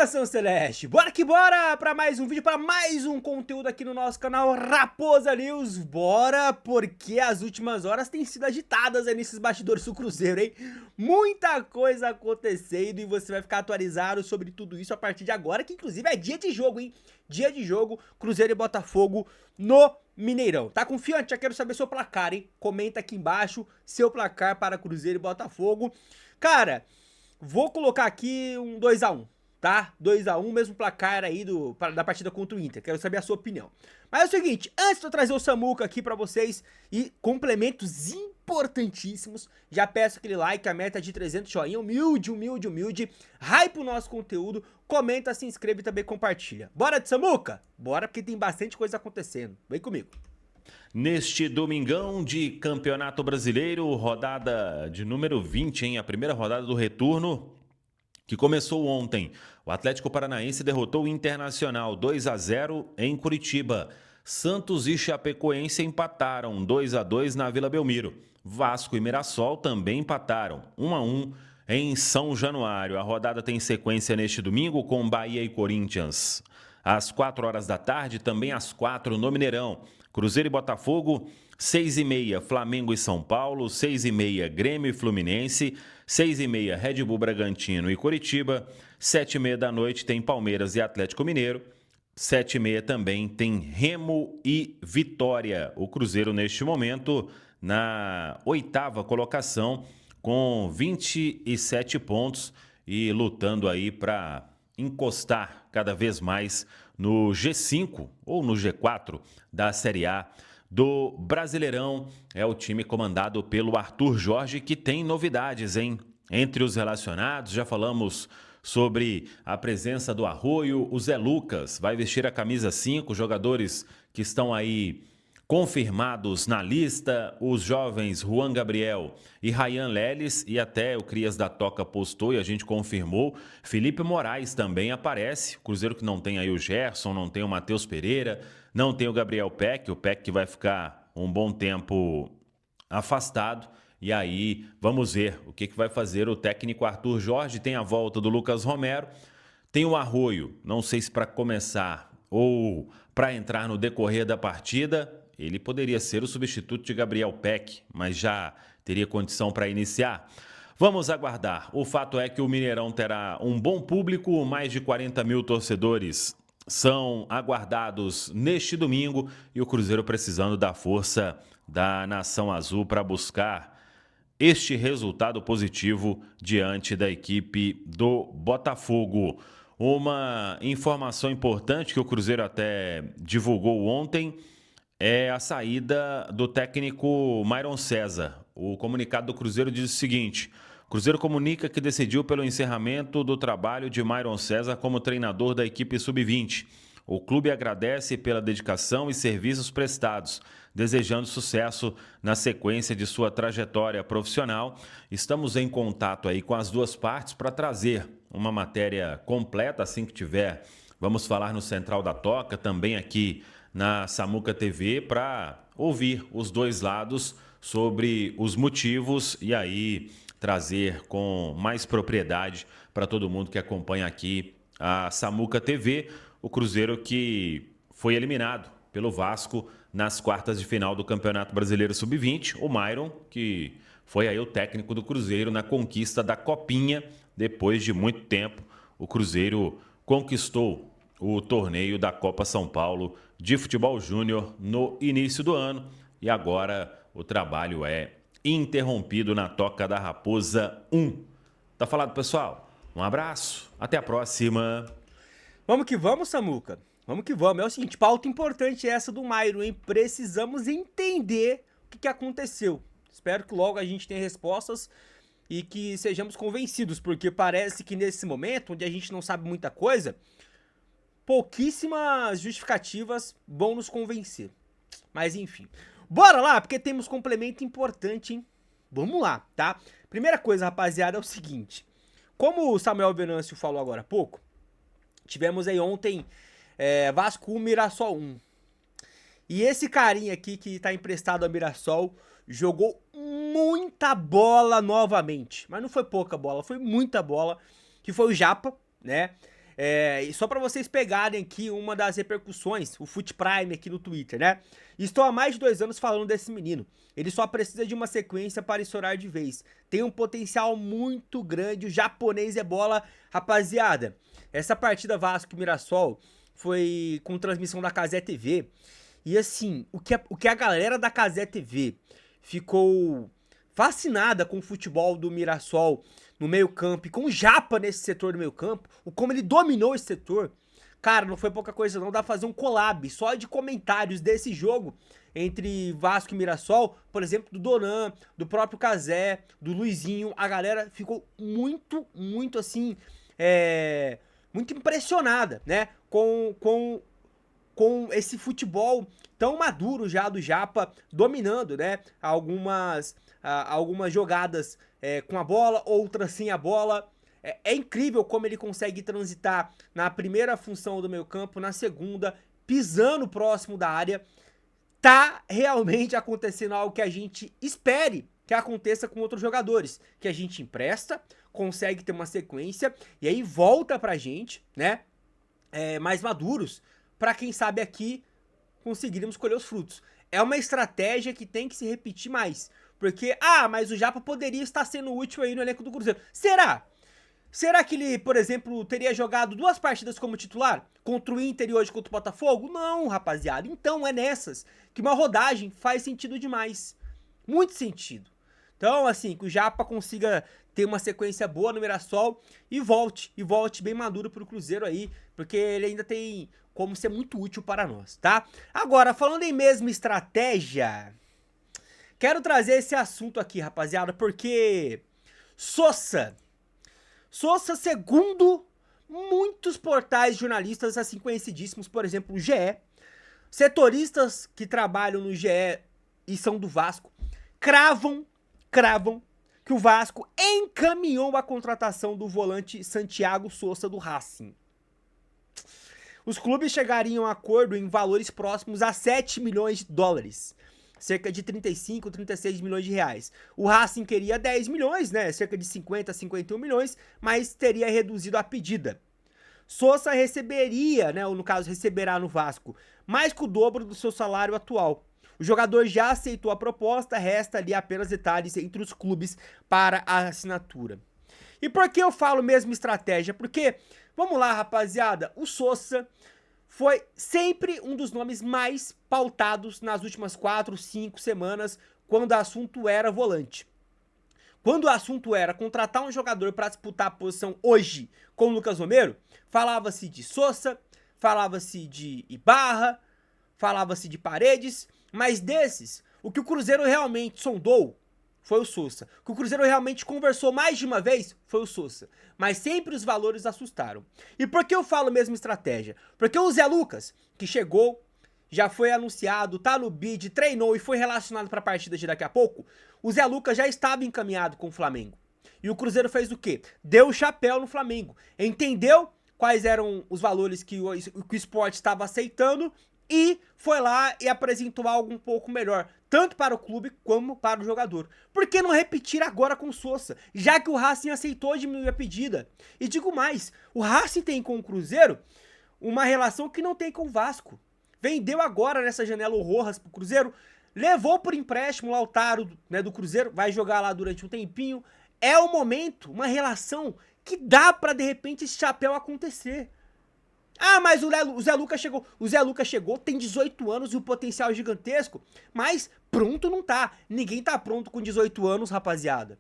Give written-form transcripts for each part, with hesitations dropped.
Nação Celeste, bora que bora para mais um vídeo, para mais um conteúdo aqui no nosso canal Raposa News. Bora, porque as últimas horas têm sido agitadas aí nesses bastidores do Cruzeiro, hein? Muita coisa acontecendo e você vai ficar atualizado sobre tudo isso a partir de agora, que inclusive é dia de jogo, hein? Dia de jogo, Cruzeiro e Botafogo no Mineirão. Tá confiante? Já quero saber seu placar, hein? Comenta aqui embaixo seu placar para Cruzeiro e Botafogo. Cara, vou colocar aqui um 2-1. Tá? 2-1, mesmo placar aí da partida contra o Inter. Quero saber a sua opinião. Mas é o seguinte, antes de eu trazer o Samuca aqui pra vocês e complementos importantíssimos, já peço aquele like, a meta é de 300 joinha, humilde. Hype o nosso conteúdo, comenta, se inscreve e também compartilha. Bora de Samuca? Bora, porque tem bastante coisa acontecendo. Vem comigo. Neste domingão de Campeonato Brasileiro, rodada de número 20, hein? A primeira rodada do retorno, que começou ontem. O Atlético Paranaense derrotou o Internacional 2-0 em Curitiba. Santos e Chapecoense empataram 2-2 na Vila Belmiro. Vasco e Mirassol também empataram 1-1 em São Januário. A rodada tem sequência neste domingo com Bahia e Corinthians. Às 4 horas da tarde, também às 4 no Mineirão. Cruzeiro e Botafogo, 6h30, Flamengo e São Paulo, 6h30, Grêmio e Fluminense, 6h30, Red Bull Bragantino e Coritiba, 7h30 da noite tem Palmeiras e Atlético Mineiro, 7h30 também tem Remo e Vitória. O Cruzeiro, neste momento, na 8ª colocação, com 27 pontos e lutando aí para encostar cada vez mais no G5 ou no G4 da Série A do Brasileirão. É o time comandado pelo Arthur Jorge, que tem novidades, hein? Entre os relacionados, já falamos sobre a presença do Arroio. O Zé Lucas vai vestir a camisa 5, jogadores que estão aí confirmados na lista, os jovens Juan Gabriel e Ryan Leles, e até o Crias da Toca postou e a gente confirmou, Felipe Moraes também aparece. O Cruzeiro que não tem aí o Gerson, não tem o Matheus Pereira, não tem o Gabriel Peck, o Peck que vai ficar um bom tempo afastado. E aí vamos ver o que vai fazer o técnico Arthur Jorge. Tem a volta do Lucas Romero, tem o Arroio, não sei se para começar ou para entrar no decorrer da partida. Ele poderia ser o substituto de Gabriel Peck, mas já teria condição para iniciar. Vamos aguardar. O fato é que o Mineirão terá um bom público, mais de 40 mil torcedores são aguardados neste domingo e o Cruzeiro precisando da força da Nação Azul para buscar este resultado positivo diante da equipe do Botafogo. Uma informação importante que o Cruzeiro até divulgou ontem é a saída do técnico Myron César. O comunicado do Cruzeiro diz o seguinte: o Cruzeiro comunica que decidiu pelo encerramento do trabalho de Myron César como treinador da equipe sub-20. O clube agradece pela dedicação e serviços prestados, desejando sucesso na sequência de sua trajetória profissional. Estamos em contato aí com as duas partes para trazer uma matéria completa assim que tiver. Vamos falar no Central da Toca, também aqui na Samuca TV, para ouvir os dois lados sobre os motivos e aí trazer com mais propriedade para todo mundo que acompanha aqui a Samuca TV. O Cruzeiro que foi eliminado pelo Vasco nas quartas de final do Campeonato Brasileiro Sub-20. O Myron, que foi aí o técnico do Cruzeiro na conquista da Copinha. Depois de muito tempo, o Cruzeiro conquistou o torneio da Copa São Paulo de Futebol Júnior no início do ano. E agora o trabalho é interrompido na Toca da Raposa 1. Tá falado, pessoal? Um abraço, até a próxima. Vamos que vamos, Samuca. Vamos que vamos. É o seguinte, pauta importante essa do Myron, hein? Precisamos entender o que aconteceu. Espero que logo a gente tenha respostas e que sejamos convencidos, porque parece que nesse momento, onde a gente não sabe muita coisa, pouquíssimas justificativas vão nos convencer. Mas enfim, bora lá, porque temos complemento importante, hein? Vamos lá, tá? Primeira coisa, rapaziada, é o seguinte. Como o Samuel Venâncio falou agora há pouco, tivemos aí ontem Vasco 1, Mirassol 1. E esse carinha aqui que tá emprestado a Mirassol jogou muita bola novamente. Mas não foi pouca bola, foi muita bola. Que foi o Japa, né? E só pra vocês pegarem aqui uma das repercussões, o Foot Prime aqui no Twitter, né? Estou há mais de 2 anos falando desse menino. Ele só precisa de uma sequência para estourar de vez. Tem um potencial muito grande, o japonês é bola. Rapaziada, essa partida Vasco-Mirassol foi com transmissão da Cazé TV. E assim, o que a galera da Cazé TV ficou fascinada com o futebol do Mirassol no meio campo e com o Japa nesse setor do meio campo, o como ele dominou esse setor, cara, não foi pouca coisa não, dá pra fazer um collab só de comentários desse jogo entre Vasco e Mirassol, por exemplo, do Donan, do próprio Cazé, do Luizinho, a galera ficou muito assim, muito impressionada, né, com esse futebol tão maduro já do Japa, dominando, né, algumas jogadas com a bola, outras sem a bola. É incrível como ele consegue transitar na primeira função do meio campo, na segunda, pisando próximo da área. Tá realmente acontecendo algo que a gente espere que aconteça com outros jogadores, que a gente empresta, consegue ter uma sequência, e aí volta pra gente, né, mais maduros, pra quem sabe aqui conseguirmos colher os frutos. É uma estratégia que tem que se repetir mais. Porque, mas o Japa poderia estar sendo útil aí no elenco do Cruzeiro. Será? Será que ele, por exemplo, teria jogado 2 partidas como titular? Contra o Inter e hoje contra o Botafogo? Não, rapaziada. Então é nessas que uma rodagem faz sentido demais. Muito sentido. Então, assim, que o Japa consiga ter uma sequência boa no Mirassol e volte bem maduro pro Cruzeiro aí, porque ele ainda tem como ser muito útil para nós, tá? Agora, falando em mesma estratégia, quero trazer esse assunto aqui, rapaziada, porque Sosa, segundo muitos portais jornalistas assim conhecidíssimos, por exemplo, o GE, setoristas que trabalham no GE e são do Vasco, cravam que o Vasco encaminhou a contratação do volante Santiago Sosa do Racing. Os clubes chegariam a acordo em valores próximos a 7 milhões de dólares. Cerca de 35, 36 milhões de reais. O Racing queria 10 milhões, né? Cerca de 50, 51 milhões, mas teria reduzido a pedida. Sosa receberia, né? Ou no caso, receberá no Vasco, mais que o dobro do seu salário atual. O jogador já aceitou a proposta, resta ali apenas detalhes entre os clubes para a assinatura. E por que eu falo mesmo estratégia? Porque, vamos lá, rapaziada, o Sosa foi sempre um dos nomes mais pautados nas últimas 4, 5 semanas, quando o assunto era volante. Quando o assunto era contratar um jogador para disputar a posição hoje com o Lucas Romero, falava-se de Sosa, falava-se de Ibarra, falava-se de Paredes, mas desses, o que o Cruzeiro realmente sondou foi o Sosa. O que o Cruzeiro realmente conversou mais de uma vez foi o Sosa. Mas sempre os valores assustaram. E por que eu falo mesmo estratégia? Porque o Zé Lucas, que chegou, já foi anunciado, tá no bid, treinou e foi relacionado para a partida de daqui a pouco, o Zé Lucas já estava encaminhado com o Flamengo. E o Cruzeiro fez o quê? Deu o chapéu no Flamengo. Entendeu quais eram os valores que o Sport estava aceitando e foi lá e apresentou algo um pouco melhor, tanto para o clube como para o jogador. Por que não repetir agora com o Sosa, já que o Racing aceitou diminuir a pedida? E digo mais, o Racing tem com o Cruzeiro uma relação que não tem com o Vasco. Vendeu agora nessa janela o Rojas pro Cruzeiro, levou por empréstimo o Lautaro, né, do Cruzeiro, vai jogar lá durante um tempinho. É o momento, uma relação que dá pra de repente esse chapéu acontecer. Mas o Zé Lucas chegou. O Zé Lucas chegou, tem 18 anos e o potencial é gigantesco, mas pronto não tá. Ninguém tá pronto com 18 anos, rapaziada.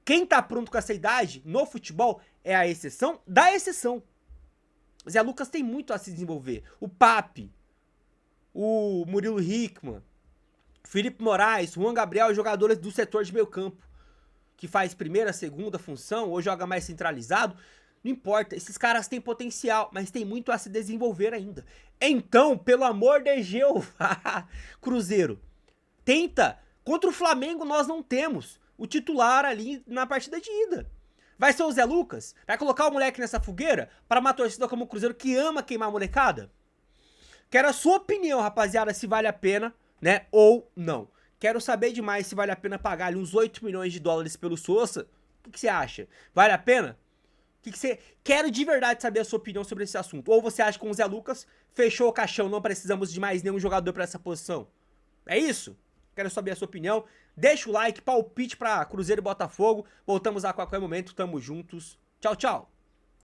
Quem tá pronto com essa idade no futebol é a exceção da exceção. O Zé Lucas tem muito a se desenvolver. O Papi, o Murilo Hickman, Felipe Moraes, Juan Gabriel, jogadores do setor de meio campo, que faz primeira, segunda função, ou joga mais centralizado. Não importa, esses caras têm potencial, mas tem muito a se desenvolver ainda. Então, pelo amor de Jeová, Cruzeiro, tenta. Contra o Flamengo nós não temos o titular ali na partida de ida. Vai ser o Zé Lucas? Vai colocar o moleque nessa fogueira para uma torcida como o Cruzeiro que ama queimar a molecada? Quero a sua opinião, rapaziada, se vale a pena, né, ou não. Quero saber demais se vale a pena pagar ali uns 8 milhões de dólares pelo Sosa. O que você acha? Vale a pena? Que você... Quero de verdade saber a sua opinião sobre esse assunto. Ou você acha que com o Zé Lucas fechou o caixão, não precisamos de mais nenhum jogador pra essa posição? É isso? Quero saber a sua opinião. Deixa o like, palpite pra Cruzeiro e Botafogo. Voltamos a qualquer momento, tamo juntos. Tchau, tchau.